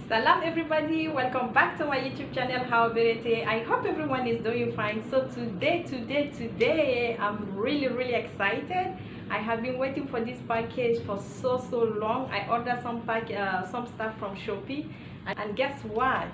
Salam everybody, welcome back to my YouTube channel. How are you? I hope everyone is doing fine. So today I'm really excited. I have been waiting for this package for so long. I ordered some stuff from Shopee, and guess what?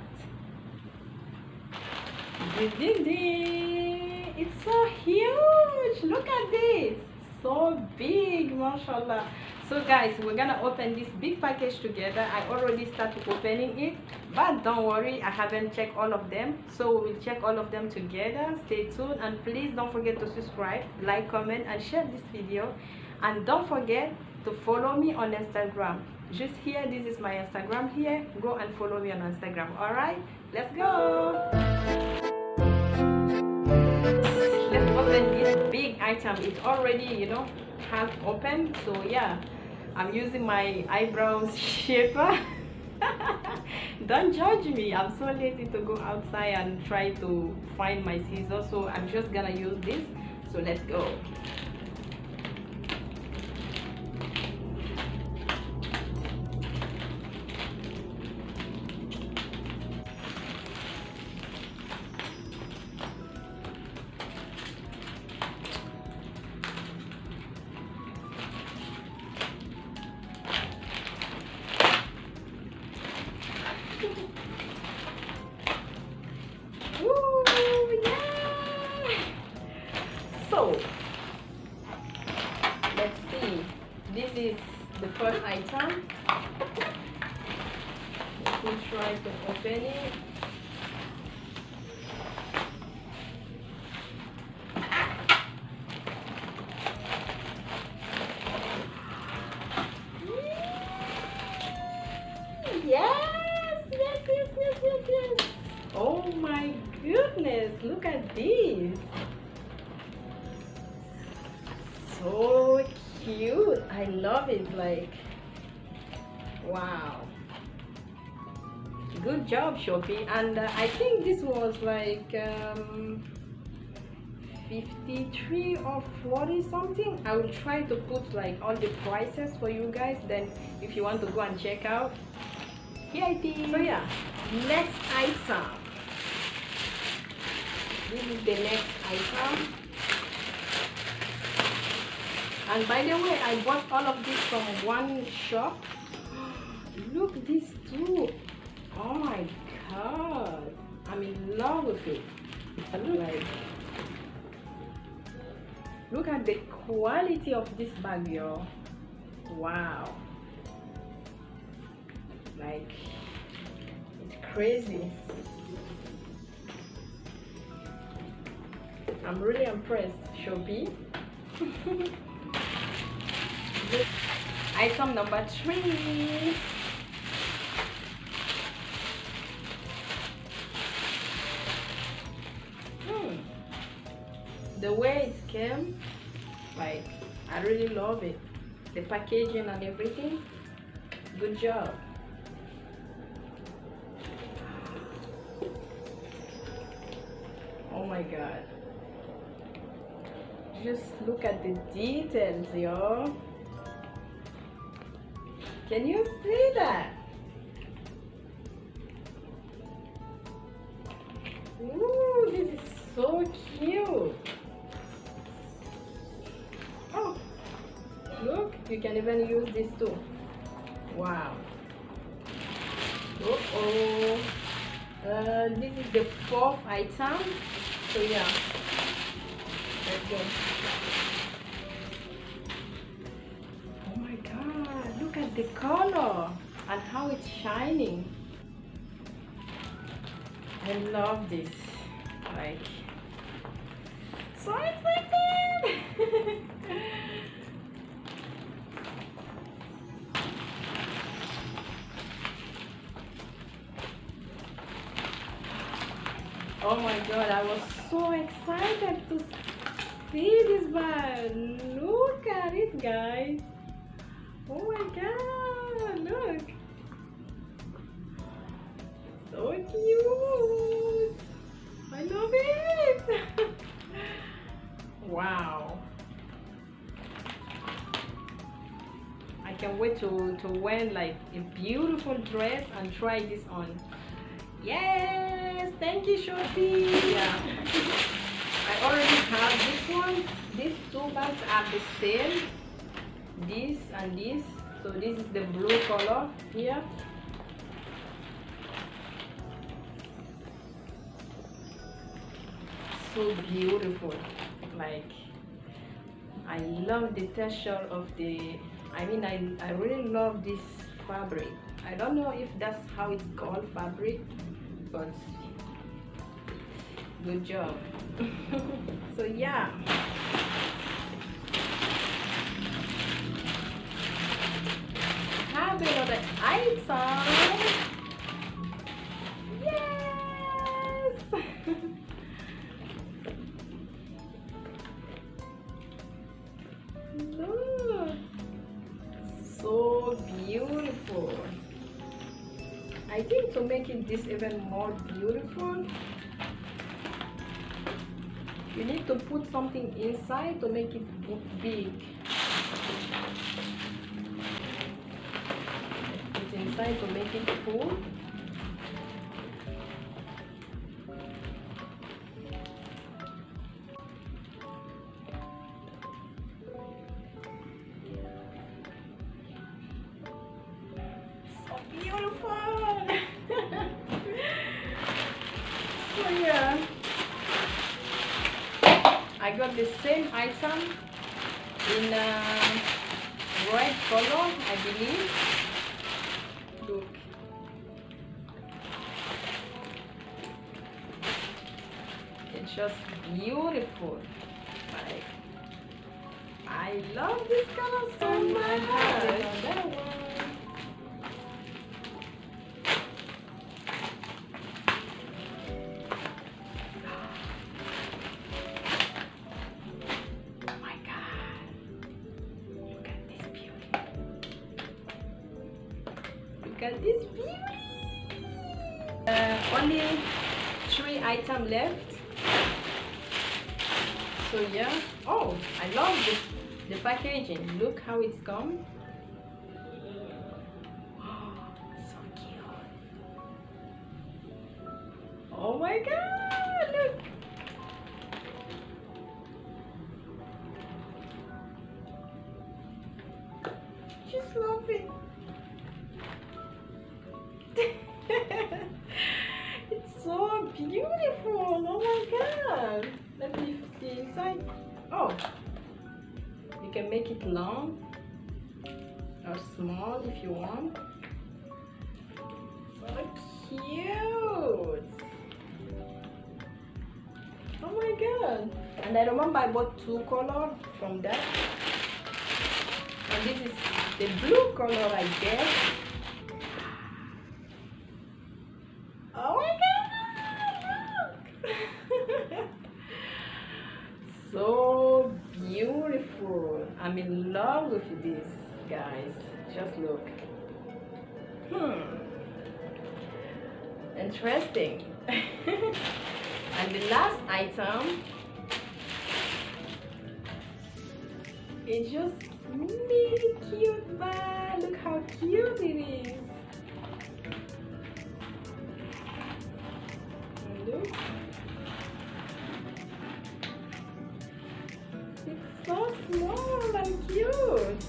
It's so huge. Look at this, so big, mashallah. So guys, we're gonna open this big package together. I already started opening it, but don't worry, I haven't checked all of them, so we'll check all of them together. Stay tuned, and please don't forget to subscribe, like, comment, and share this video. And don't forget to follow me on Instagram. Just here, this is my Instagram here. Go and follow me on Instagram. All right, let's go. Let's open this big item. It's already, half open. So yeah, I'm using my eyebrows shaper. Don't judge me. I'm so lazy to go outside and try to find my scissors. So I'm just gonna use this. So let's go. So let's see, this is the first item. Let me try to open it. Yes. Oh my goodness, look at this. So cute. I love it. Like, wow, good job, Shopee. And I think this was like 53 or 40 something. I will try to put like all the prices for you guys, then if you want to go and check out, here it is. So yeah, next item. This is the next item. And by the way, I bought all of this from one shop. Look, these two. Oh my god, I'm in love with it. Look at the quality of this bag, yo. Wow, like, it's crazy. I'm really impressed, Shopee. Item number 3. The way it came, like, I really love it. The packaging and everything, good job. Oh my god, just look at the details, yo. Can you see that? Ooh, this is so cute. Oh, look, you can even use this too. Wow. This is the 4th item. So yeah, let's go. Oh my god, look at the color and how it's shining. I love this. Like, so excited. Oh my god, I was so excited to see this bag. Look at it, guys. Oh my god, look. So cute. I love it. Wow. I can't wait to wear like a beautiful dress and try this on. Yes, thank you, Shopee. Yeah, I already have this one. These two bags are the same, this and this. So this is the blue color here. So beautiful. Like, I love the texture of the, I mean, I really love this fabric. I don't know if that's how it's called, fabric, but good job. So yeah, have another item. Yes. Look, so beautiful. I think to make it this even more beautiful, you need to put something inside to make it big. Put inside to make it full. So beautiful. So yeah, I got the same item in red color, I believe. Look. It's just beautiful. Like, I love this color so much. I have another one. Look at this beauty. Only 3 items left. So yeah. Oh, I love the packaging. Look how it's come. Oh, so cute. Oh my god, look. Just love it. It's so beautiful. Oh my god. Let me see inside. Oh, you can make it long or small if you want. So cute. Oh my god. And I remember I bought 2 colors from that. And this is the blue color, I guess. Oh my god, look! So beautiful. I'm in love with this, guys. Just look. Interesting. And the last item is just really cute bag. Look how cute it is. Look. It's so small and cute.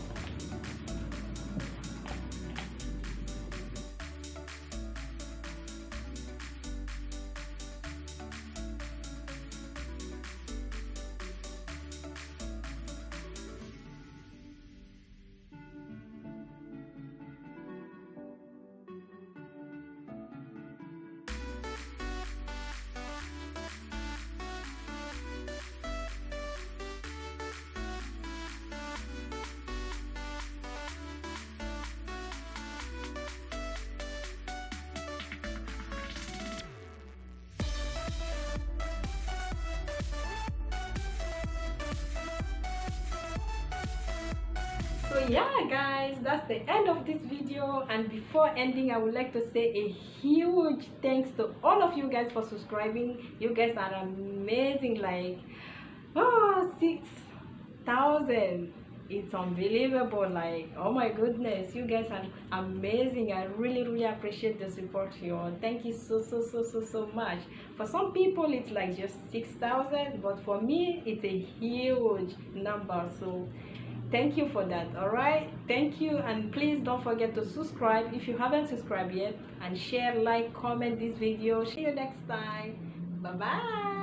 So yeah guys, that's the end of this video, and before ending I would like to say a huge thanks to all of you guys for subscribing. You guys are amazing. Like 6,000 it's unbelievable. Like, oh my goodness, you guys are amazing. I really appreciate the support here. Thank you so much. For some people it's like just 6,000, but for me it's a huge number, so thank you for that. All right, thank you, and please don't forget to subscribe if you haven't subscribed yet, and share, like, comment this video. See you next time. Bye bye.